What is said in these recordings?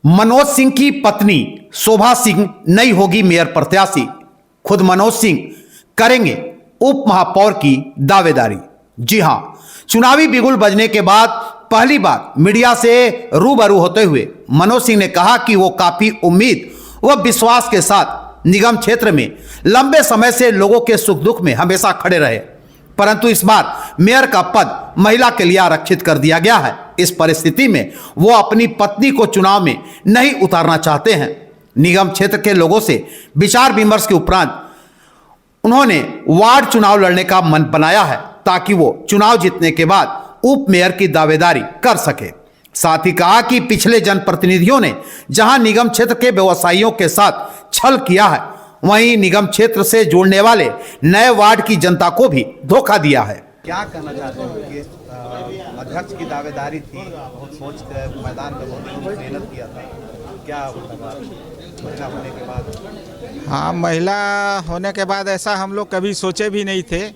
मनोज सिंह की पत्नी शोभा सिंह नई होगी मेयर प्रत्याशी। खुद मनोज सिंह करेंगे उप महापौर की दावेदारी। जी हां, चुनावी बिगुल बजने के बाद पहली बार मीडिया से रूबरू होते हुए मनोज सिंह ने कहा कि वो काफी उम्मीद व विश्वास के साथ निगम क्षेत्र में लंबे समय से लोगों के सुख दुख में हमेशा खड़े रहे, परंतु इस बार मेयर का पद महिला के लिए आरक्षित कर दिया गया है। इस परिस्थिति में वो अपनी पत्नी को चुनाव में नहीं उतारना चाहते हैं। निगम क्षेत्र के लोगों से विचार विमर्श के उपरांत उन्होंने वार्ड चुनाव लड़ने का मन बनाया है ताकि वो चुनाव जीतने के बाद उप मेयर की दावेदारी कर सके। साथ ही कहा कि पिछले जनप्रतिनिधियों ने जहां निगम क्षेत्र के व्यवसायियों के साथ छल किया है, वहीं निगम क्षेत्र से जोड़ने वाले नए वार्ड की जनता को भी धोखा दिया है। क्या कहना चाहते हैं कि अध्यक्ष की दावेदारी थी, बहुत सोच कर मैदान में बहुत मेहनत किया था, क्या महिला होने के बाद? हाँ, महिला होने के बाद ऐसा हम लोग कभी सोचे भी नहीं थे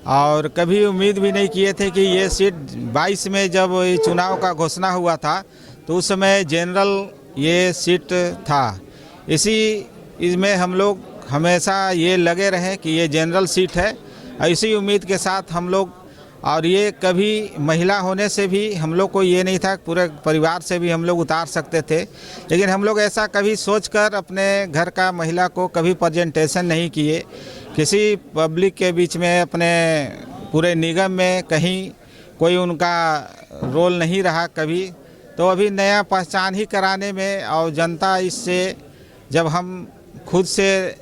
और कभी उम्मीद भी नहीं किए थे कि ये सीट 22 में जब ये चुनाव का घोषणा हुआ था तो उस समय जनरल ये सीट था। इसमें हम लोग हमेशा ये लगे रहे कि ये जनरल सीट है। इसी उम्मीद के साथ हम लोग, और ये कभी महिला होने से भी हम लोग को ये नहीं था, पूरे परिवार से भी हम लोग उतार सकते थे, लेकिन हम लोग ऐसा कभी सोचकर अपने घर का महिला को कभी प्रेजेंटेशन नहीं किए। किसी पब्लिक के बीच में, अपने पूरे निगम में कहीं कोई उनका रोल नहीं रहा कभी। तो अभी नया पहचान ही कराने में, और जनता इससे, जब हम खुद से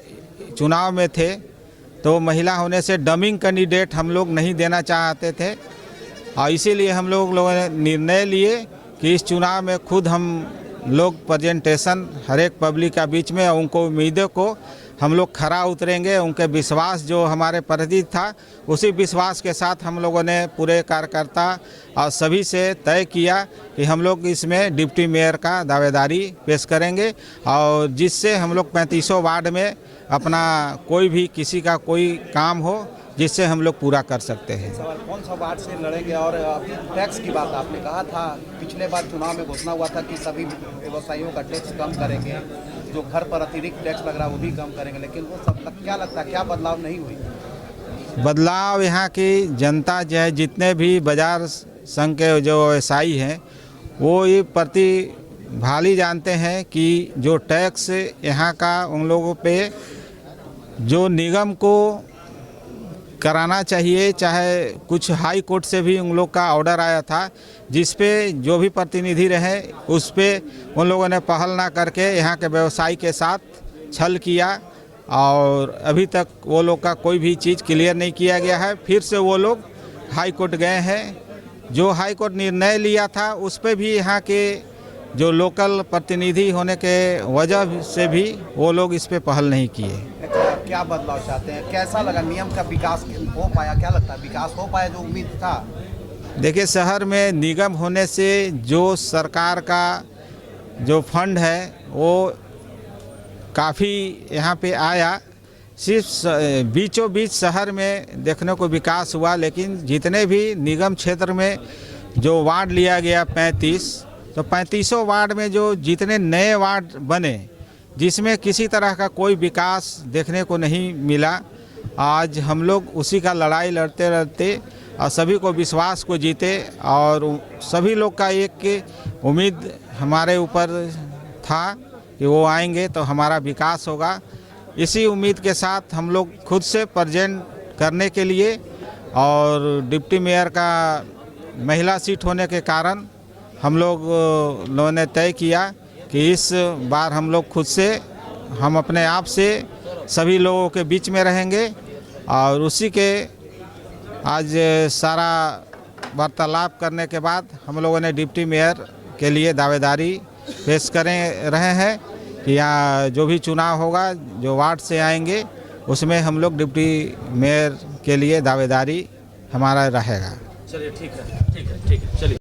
चुनाव में थे तो महिला होने से डमिंग कैंडिडेट हम लोग नहीं देना चाहते थे, और इसीलिए हम लोगों ने निर्णय लिए कि इस चुनाव में खुद हम लोग प्रेजेंटेशन हर एक पब्लिक का बीच में, उनको उम्मीदों को हम लोग खरा उतरेंगे। उनके विश्वास जो हमारे प्रति था, उसी विश्वास के साथ हम लोगों ने पूरे कार्यकर्ता और सभी से तय किया कि हम लोग इसमें डिप्टी मेयर का दावेदारी पेश करेंगे, और जिससे हम लोग 35 वार्ड में अपना कोई भी किसी का कोई काम हो जिससे हम लोग पूरा कर सकते हैं। सवाल कौन सा वार्ड से लड़ेंगे? और अभी टैक्स की बात आपने कहा था, पिछले बार चुनाव में घोषणा हुआ था कि सभी व्यवसायियों का टैक्स कम करेंगे, जो घर पर अतिरिक्त टैक्स लग रहा है वो भी कम करेंगे, लेकिन वो सब क्या लगता है, क्या बदलाव नहीं हुई? बदलाव यहाँ की जनता जो है, जितने भी बाजार संघ के जो व्यवसायी हैं, वो ये भाली जानते हैं कि जो टैक्स यहाँ का उन लोगों पे जो निगम को कराना चाहिए, चाहे कुछ हाई कोर्ट से भी उन लोग का ऑर्डर आया था, जिस पे जो भी प्रतिनिधि रहे उस पे उन लोगों ने पहल ना करके यहाँ के व्यवसायी के साथ छल किया, और अभी तक वो लोग का कोई भी चीज़ क्लियर नहीं किया गया है। फिर से वो लोग हाई कोर्ट गए हैं। जो हाई कोर्ट निर्णय लिया था उस पे भी यहाँ के जो लोकल प्रतिनिधि होने के वजह से भी वो लोग इस पे पहल नहीं किए। क्या बदलाव चाहते हैं? कैसा लगा? नियम का विकास हो पाया? क्या लगता है विकास हो पाया जो उम्मीद था? देखिए, शहर में निगम होने से जो सरकार का जो फंड है वो काफ़ी यहाँ पे आया। सिर्फ बीचों बीच शहर में देखने को विकास हुआ, लेकिन जितने भी निगम क्षेत्र में जो वार्ड लिया गया 35, तो 35 वार्ड में जो जितने नए वार्ड बने, जिसमें किसी तरह का कोई विकास देखने को नहीं मिला। आज हम लोग उसी का लड़ाई लड़ते लड़ते और सभी को विश्वास को जीते, और सभी लोग का एक उम्मीद हमारे ऊपर था कि वो आएंगे तो हमारा विकास होगा। इसी उम्मीद के साथ हम लोग खुद से प्रेजेंट करने के लिए, और डिप्टी मेयर का महिला सीट होने के कारण हम लोगों ने तय किया कि इस बार हम लोग खुद से, हम अपने आप से सभी लोगों के बीच में रहेंगे, और उसी के आज सारा वार्तालाप करने के बाद हम लोगों ने डिप्टी मेयर के लिए दावेदारी पेश रहे हैं कि यहाँ जो भी चुनाव होगा, जो वार्ड से आएंगे, उसमें हम लोग डिप्टी मेयर के लिए दावेदारी हमारा रहेगा। चलिए, ठीक है, चलिए।